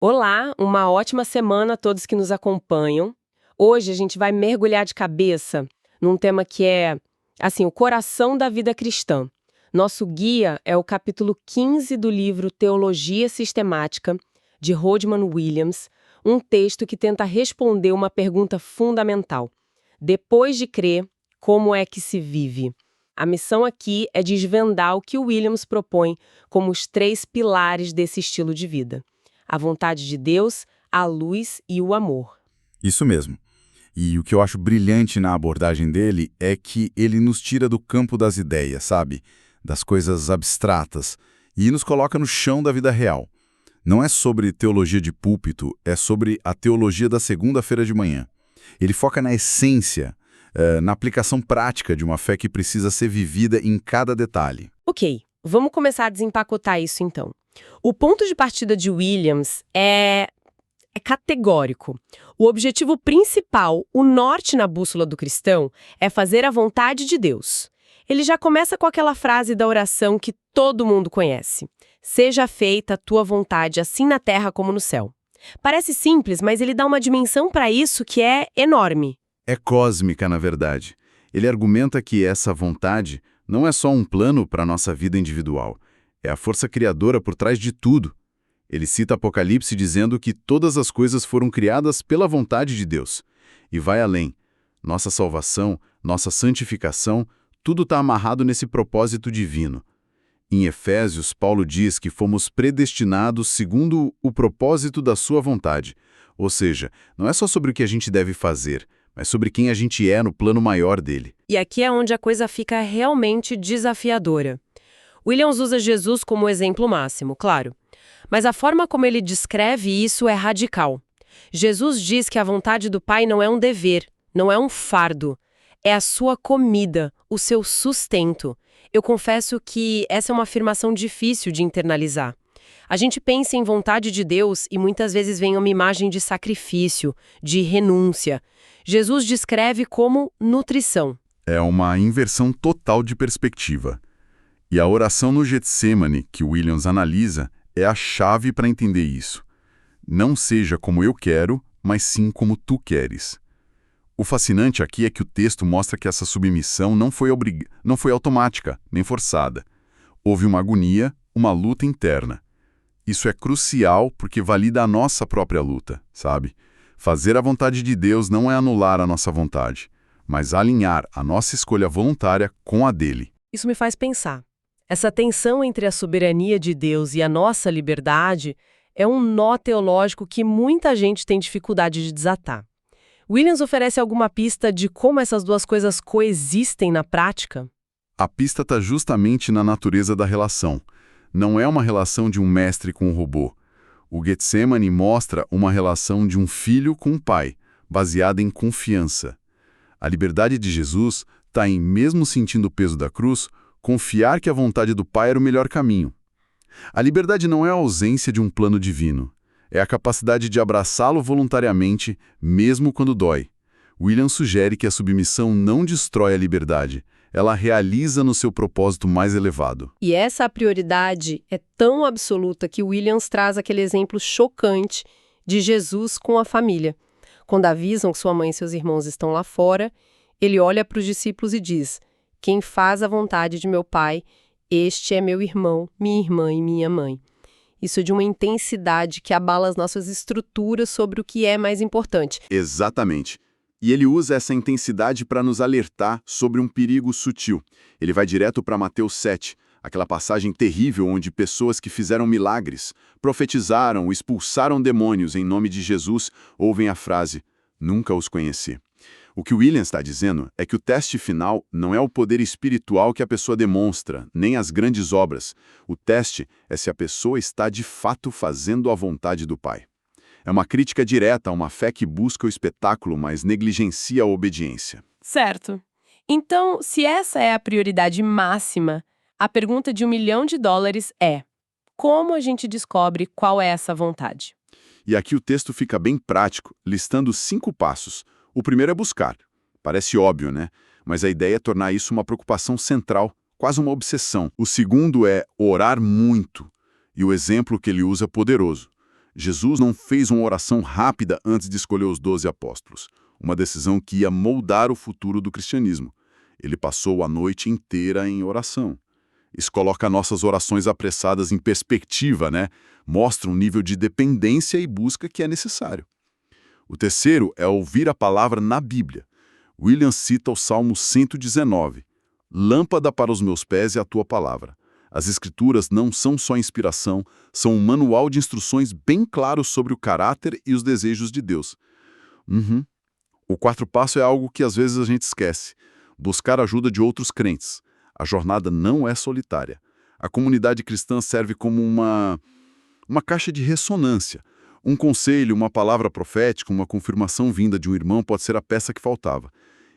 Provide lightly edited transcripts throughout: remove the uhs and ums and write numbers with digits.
Olá, uma ótima semana a todos que nos acompanham. Hoje a gente vai mergulhar de cabeça num tema que é, assim, o coração da vida cristã. Nosso guia é o capítulo 15 do livro Teologia Sistemática, de Rodman Williams, um texto que tenta responder uma pergunta fundamental. Depois de crer, como é que se vive? A missão aqui é desvendar o que o Williams propõe como os 3 pilares desse estilo de vida: a vontade de Deus, a luz e o amor. Isso mesmo. E o que eu acho brilhante na abordagem dele é que ele nos tira do campo das ideias, sabe? Das coisas abstratas, e nos coloca no chão da vida real. Não é sobre teologia de púlpito, é sobre a teologia da segunda-feira de manhã. Ele foca na essência, na aplicação prática de uma fé que precisa ser vivida em cada detalhe. Ok, vamos começar a desempacotar isso então. O ponto de partida de Williams é categórico. O objetivo principal, o norte na bússola do cristão, é fazer a vontade de Deus. Ele já começa com aquela frase da oração que todo mundo conhece: "Seja feita a tua vontade, assim na terra como no céu." Parece simples, mas ele dá uma dimensão para isso que é enorme. É cósmica, na verdade. Ele argumenta que essa vontade não é só um plano para a nossa vida individual, é a força criadora por trás de tudo. Ele cita Apocalipse dizendo que todas as coisas foram criadas pela vontade de Deus. E vai além. Nossa salvação, nossa santificação, tudo está amarrado nesse propósito divino. Em Efésios, Paulo diz que fomos predestinados segundo o propósito da sua vontade. Ou seja, não é só sobre o que a gente deve fazer, mas sobre quem a gente é no plano maior dele. E aqui é onde a coisa fica realmente desafiadora. Williams usa Jesus como exemplo máximo, claro. Mas a forma como ele descreve isso é radical. Jesus diz que a vontade do Pai não é um dever, não é um fardo. É a sua comida, o seu sustento. Eu confesso que essa é uma afirmação difícil de internalizar. A gente pensa em vontade de Deus e muitas vezes vem uma imagem de sacrifício, de renúncia. Jesus descreve como nutrição. É uma inversão total de perspectiva. E a oração no Getsêmani, que Williams analisa, é a chave para entender isso. Não seja como eu quero, mas sim como tu queres. O fascinante aqui é que o texto mostra que essa submissão não foi automática, nem forçada. Houve uma agonia, uma luta interna. Isso é crucial porque valida a nossa própria luta, sabe? Fazer a vontade de Deus não é anular a nossa vontade, mas alinhar a nossa escolha voluntária com a dele. Isso me faz pensar. Essa tensão entre a soberania de Deus e a nossa liberdade é um nó teológico que muita gente tem dificuldade de desatar. Williams oferece alguma pista de como essas duas coisas coexistem na prática? A pista está justamente na natureza da relação. Não é uma relação de um mestre com um robô. O Getsêmani mostra uma relação de um filho com um pai, baseada em confiança. A liberdade de Jesus está em, mesmo sentindo o peso da cruz, confiar que a vontade do Pai era o melhor caminho. A liberdade não é a ausência de um plano divino. É a capacidade de abraçá-lo voluntariamente, mesmo quando dói. Williams sugere que a submissão não destrói a liberdade. Ela realiza no seu propósito mais elevado. E essa prioridade é tão absoluta que Williams traz aquele exemplo chocante de Jesus com a família. Quando avisam que sua mãe e seus irmãos estão lá fora, ele olha para os discípulos e diz: "Quem faz a vontade de meu Pai, este é meu irmão, minha irmã e minha mãe." Isso de uma intensidade que abala as nossas estruturas sobre o que é mais importante. Exatamente. E ele usa essa intensidade para nos alertar sobre um perigo sutil. Ele vai direto para Mateus 7, aquela passagem terrível onde pessoas que fizeram milagres, profetizaram, expulsaram demônios em nome de Jesus, ouvem a frase: "Nunca os conheci." O que Williams está dizendo é que o teste final não é o poder espiritual que a pessoa demonstra, nem as grandes obras. O teste é se a pessoa está de fato fazendo a vontade do Pai. É uma crítica direta a uma fé que busca o espetáculo, mas negligencia a obediência. Certo. Então, se essa é a prioridade máxima, a pergunta de $1 milhão é: como a gente descobre qual é essa vontade? E aqui o texto fica bem prático, listando 5 passos. O primeiro é buscar. Parece óbvio, né? Mas a ideia é tornar isso uma preocupação central, quase uma obsessão. O segundo é orar muito. E o exemplo que ele usa é poderoso. Jesus não fez uma oração rápida antes de escolher os 12 apóstolos, uma decisão que ia moldar o futuro do cristianismo. Ele passou a noite inteira em oração. Isso coloca nossas orações apressadas em perspectiva, né? Mostra um nível de dependência e busca que é necessário. O terceiro é ouvir a palavra na Bíblia. Williams cita o Salmo 119. Lâmpada para os meus pés é a tua palavra. As Escrituras não são só inspiração, são um manual de instruções bem claro sobre o caráter e os desejos de Deus. O quarto passo é algo que às vezes a gente esquece. Buscar ajuda de outros crentes. A jornada não é solitária. A comunidade cristã serve como uma caixa de ressonância. Um conselho, uma palavra profética, uma confirmação vinda de um irmão pode ser a peça que faltava.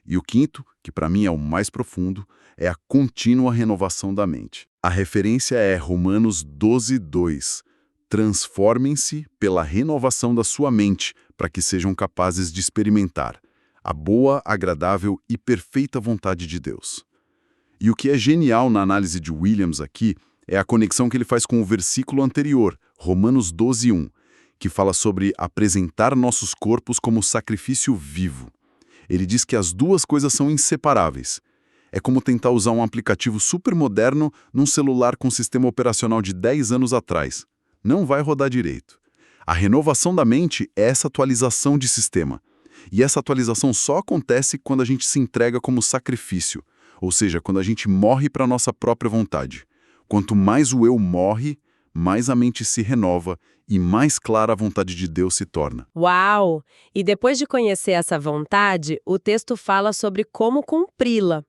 E o quinto, que para mim é o mais profundo, é a contínua renovação da mente. A referência é Romanos 12:2. Transformem-se pela renovação da sua mente, para que sejam capazes de experimentar a boa, agradável e perfeita vontade de Deus. E o que é genial na análise de Williams aqui é a conexão que ele faz com o versículo anterior, Romanos 12:1, que fala sobre apresentar nossos corpos como sacrifício vivo. Ele diz que as duas coisas são inseparáveis. É como tentar usar um aplicativo super moderno num celular com sistema operacional de 10 anos atrás. Não vai rodar direito. A renovação da mente é essa atualização de sistema. E essa atualização só acontece quando a gente se entrega como sacrifício, ou seja, quando a gente morre para a nossa própria vontade. Quanto mais o eu morre, mais a mente se renova e mais clara a vontade de Deus se torna. Uau! E depois de conhecer essa vontade, o texto fala sobre como cumpri-la.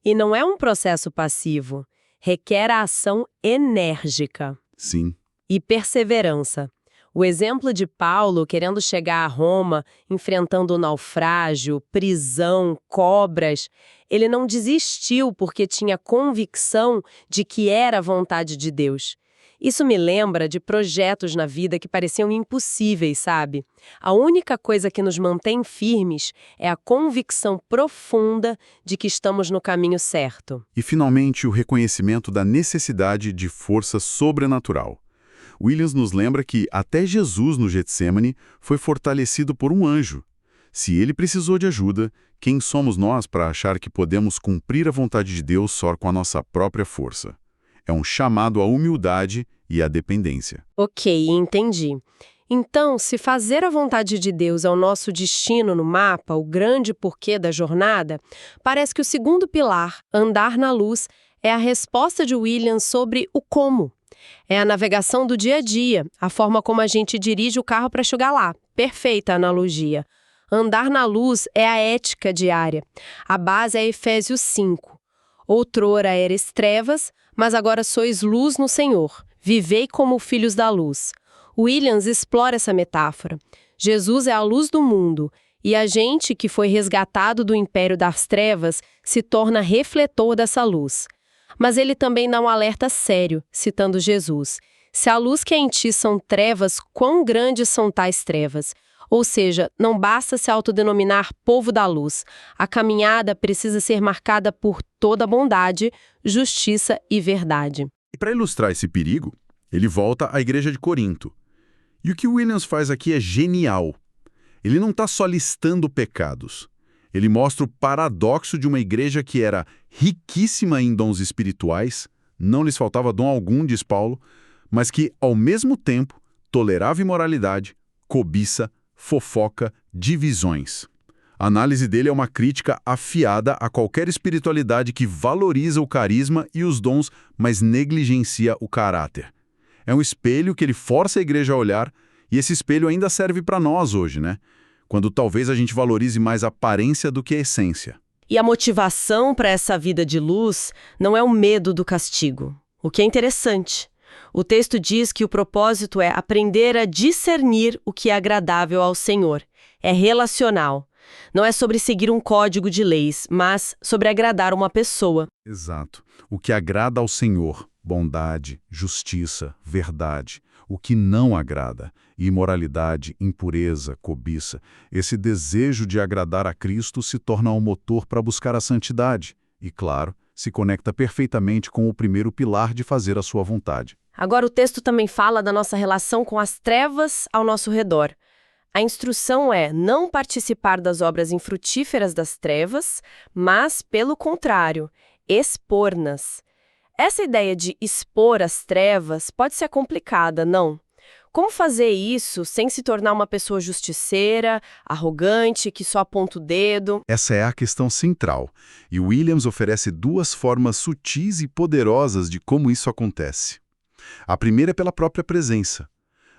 E não é um processo passivo. Requer a ação enérgica. Sim. E perseverança. O exemplo de Paulo querendo chegar a Roma, enfrentando o naufrágio, prisão, cobras, ele não desistiu porque tinha convicção de que era a vontade de Deus. Isso me lembra de projetos na vida que pareciam impossíveis, sabe? A única coisa que nos mantém firmes é a convicção profunda de que estamos no caminho certo. E, finalmente, o reconhecimento da necessidade de força sobrenatural. Williams nos lembra que até Jesus no Getsêmani foi fortalecido por um anjo. Se ele precisou de ajuda, quem somos nós para achar que podemos cumprir a vontade de Deus só com a nossa própria força? É um chamado à humildade e à dependência. Ok, entendi. Então, se fazer a vontade de Deus é o nosso destino no mapa, o grande porquê da jornada, parece que o segundo pilar, andar na luz, é a resposta de Williams sobre o como. É a navegação do dia a dia, a forma como a gente dirige o carro para chegar lá. Perfeita analogia. Andar na luz é a ética diária. A base é Efésios 5. Outrora eres trevas, mas agora sois luz no Senhor. Vivei como filhos da luz. Williams explora essa metáfora. Jesus é a luz do mundo, e a gente que foi resgatado do império das trevas se torna refletor dessa luz. Mas ele também dá um alerta sério, citando Jesus. Se a luz que é em ti são trevas, quão grandes são tais trevas? Ou seja, não basta se autodenominar povo da luz. A caminhada precisa ser marcada por toda bondade, justiça e verdade. E para ilustrar esse perigo, ele volta à igreja de Corinto. E o que Williams faz aqui é genial. Ele não está só listando pecados. Ele mostra o paradoxo de uma igreja que era riquíssima em dons espirituais, não lhes faltava dom algum, diz Paulo, mas que, ao mesmo tempo, tolerava imoralidade, cobiça, fofoca, divisões. A análise dele é uma crítica afiada a qualquer espiritualidade que valoriza o carisma e os dons, mas negligencia o caráter. É um espelho que ele força a igreja a olhar, e esse espelho ainda serve para nós hoje, né? Quando talvez a gente valorize mais a aparência do que a essência. E a motivação para essa vida de luz não é o medo do castigo, o que é interessante. O texto diz que o propósito é aprender a discernir o que é agradável ao Senhor. É relacional. Não é sobre seguir um código de leis, mas sobre agradar uma pessoa. Exato. O que agrada ao Senhor, bondade, justiça, verdade. O que não agrada, imoralidade, impureza, cobiça. Esse desejo de agradar a Cristo se torna um motor para buscar a santidade. E, claro, se conecta perfeitamente com o primeiro pilar de fazer a sua vontade. Agora, o texto também fala da nossa relação com as trevas ao nosso redor. A instrução é não participar das obras infrutíferas das trevas, mas, pelo contrário, expor-nas. Essa ideia de expor as trevas pode ser complicada, não? Como fazer isso sem se tornar uma pessoa justiceira, arrogante, que só aponta o dedo? Essa é a questão central, e Williams oferece duas formas sutis e poderosas de como isso acontece. A primeira é pela própria presença.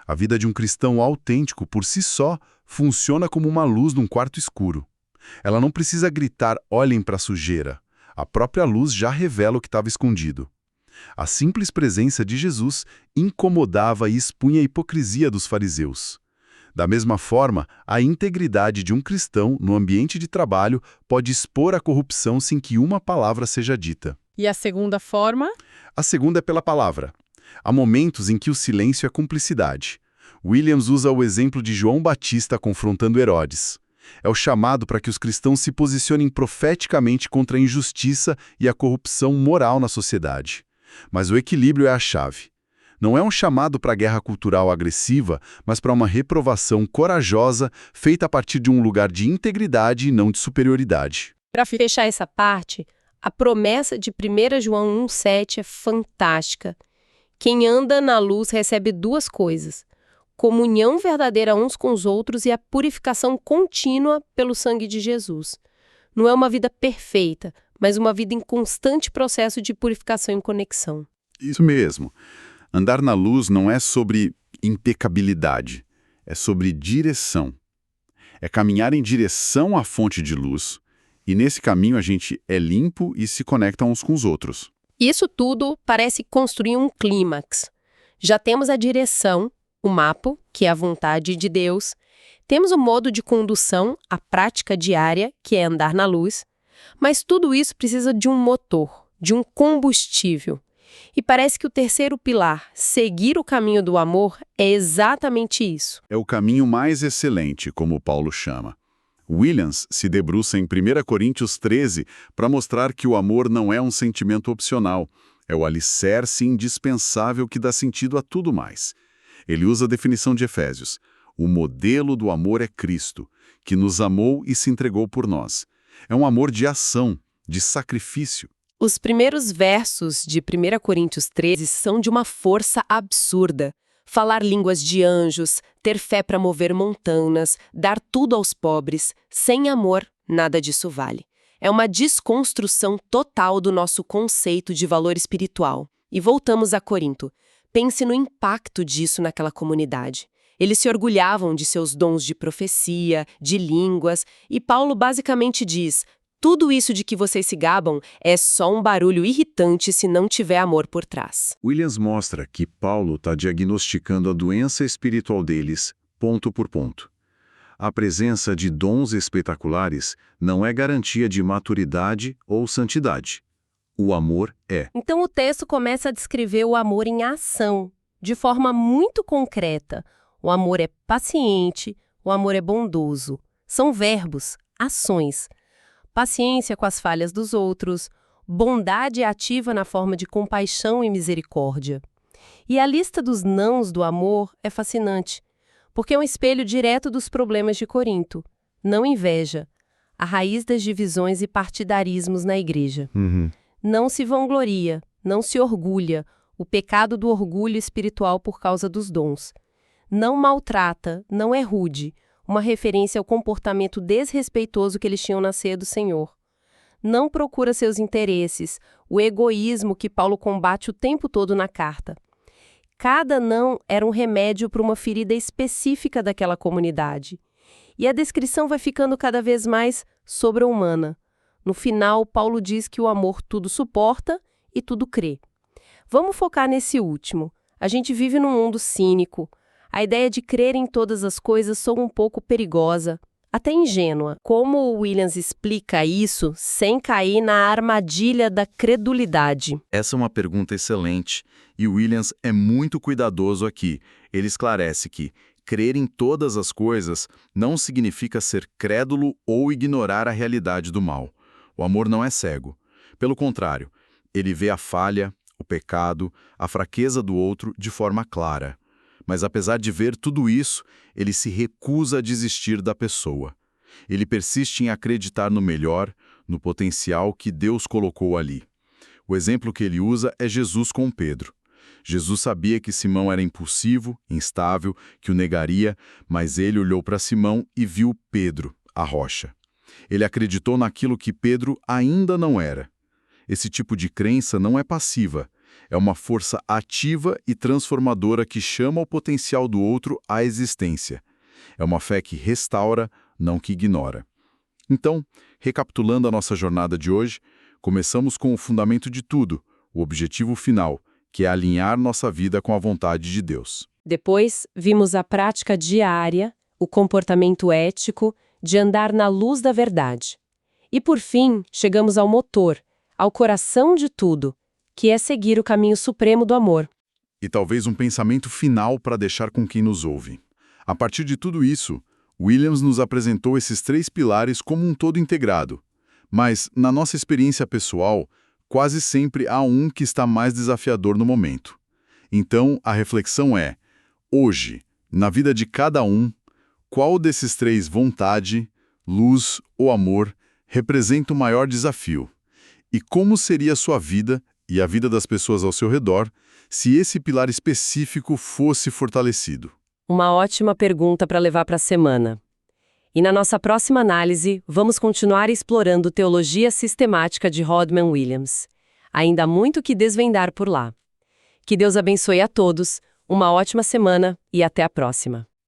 A vida de um cristão autêntico, por si só, funciona como uma luz num quarto escuro. Ela não precisa gritar, olhem para a sujeira. A própria luz já revela o que estava escondido. A simples presença de Jesus incomodava e expunha a hipocrisia dos fariseus. Da mesma forma, a integridade de um cristão no ambiente de trabalho pode expor a corrupção sem que uma palavra seja dita. E a segunda forma? A segunda é pela palavra. Há momentos em que o silêncio é cumplicidade. Williams usa o exemplo de João Batista confrontando Herodes. É o chamado para que os cristãos se posicionem profeticamente contra a injustiça e a corrupção moral na sociedade. Mas o equilíbrio é a chave. Não é um chamado para a guerra cultural agressiva, mas para uma reprovação corajosa feita a partir de um lugar de integridade e não de superioridade. Para fechar essa parte, a promessa de 1 João 1,7 é fantástica. Quem anda na luz recebe duas coisas: comunhão verdadeira uns com os outros e a purificação contínua pelo sangue de Jesus. Não é uma vida perfeita, mas uma vida em constante processo de purificação e conexão. Isso mesmo. Andar na luz não é sobre impecabilidade, é sobre direção. É caminhar em direção à fonte de luz, e nesse caminho a gente é limpo e se conecta uns com os outros. Isso tudo parece construir um clímax. Já temos a direção, o mapa, que é a vontade de Deus. Temos o modo de condução, a prática diária, que é andar na luz. Mas tudo isso precisa de um motor, de um combustível. E parece que o terceiro pilar, seguir o caminho do amor, é exatamente isso. É o caminho mais excelente, como Paulo chama. Williams se debruça em 1 Coríntios 13 para mostrar que o amor não é um sentimento opcional, é o alicerce indispensável que dá sentido a tudo mais. Ele usa a definição de Efésios. O modelo do amor é Cristo, que nos amou e se entregou por nós. É um amor de ação, de sacrifício. Os primeiros versos de 1 Coríntios 13 são de uma força absurda. Falar línguas de anjos, ter fé para mover montanhas, dar tudo aos pobres. Sem amor, nada disso vale. É uma desconstrução total do nosso conceito de valor espiritual. E voltamos a Corinto. Pense no impacto disso naquela comunidade. Eles se orgulhavam de seus dons de profecia, de línguas, e Paulo basicamente diz: tudo isso de que vocês se gabam é só um barulho irritante se não tiver amor por trás. Williams mostra que Paulo está diagnosticando a doença espiritual deles, ponto por ponto. A presença de dons espetaculares não é garantia de maturidade ou santidade. O amor é. Então o texto começa a descrever o amor em ação, de forma muito concreta. O amor é paciente, o amor é bondoso. São verbos, ações. Paciência com as falhas dos outros, bondade ativa na forma de compaixão e misericórdia. E a lista dos nãos do amor é fascinante, porque é um espelho direto dos problemas de Corinto. Não inveja, a raiz das divisões e partidarismos na igreja. Não se vangloria, não se orgulha, o pecado do orgulho espiritual por causa dos dons. Não maltrata, não é rude, uma referência ao comportamento desrespeitoso que eles tinham na ceia do Senhor. Não procura seus interesses, o egoísmo que Paulo combate o tempo todo na carta. Cada não era um remédio para uma ferida específica daquela comunidade. E a descrição vai ficando cada vez mais sobre-humana. No final, Paulo diz que o amor tudo suporta e tudo crê. Vamos focar nesse último. A gente vive num mundo cínico. A ideia de crer em todas as coisas soa um pouco perigosa, até ingênua. Como o Williams explica isso sem cair na armadilha da credulidade? Essa é uma pergunta excelente, e Williams é muito cuidadoso aqui. Ele esclarece que crer em todas as coisas não significa ser crédulo ou ignorar a realidade do mal. O amor não é cego. Pelo contrário, ele vê a falha, o pecado, a fraqueza do outro de forma clara. Mas apesar de ver tudo isso, ele se recusa a desistir da pessoa. Ele persiste em acreditar no melhor, no potencial que Deus colocou ali. O exemplo que ele usa é Jesus com Pedro. Jesus sabia que Simão era impulsivo, instável, que o negaria, mas ele olhou para Simão e viu Pedro, a rocha. Ele acreditou naquilo que Pedro ainda não era. Esse tipo de crença não é passiva, é uma força ativa e transformadora que chama o potencial do outro à existência. É uma fé que restaura, não que ignora. Então, recapitulando a nossa jornada de hoje, começamos com o fundamento de tudo, o objetivo final, que é alinhar nossa vida com a vontade de Deus. Depois, vimos a prática diária, o comportamento ético de andar na luz da verdade. E, por fim, chegamos ao motor, ao coração de tudo, que é seguir o caminho supremo do amor. E talvez um pensamento final para deixar com quem nos ouve. A partir de tudo isso, Williams nos apresentou esses 3 pilares como um todo integrado. Mas, na nossa experiência pessoal, quase sempre há um que está mais desafiador no momento. Então, a reflexão é, hoje, na vida de cada um, qual desses 3, vontade, luz ou amor, representa o maior desafio? E como seria a sua vida e a vida das pessoas ao seu redor se esse pilar específico fosse fortalecido? Uma ótima pergunta para levar para a semana. E na nossa próxima análise, vamos continuar explorando teologia sistemática de Rodman Williams. Ainda há muito que desvendar por lá. Que Deus abençoe a todos, uma ótima semana e até a próxima.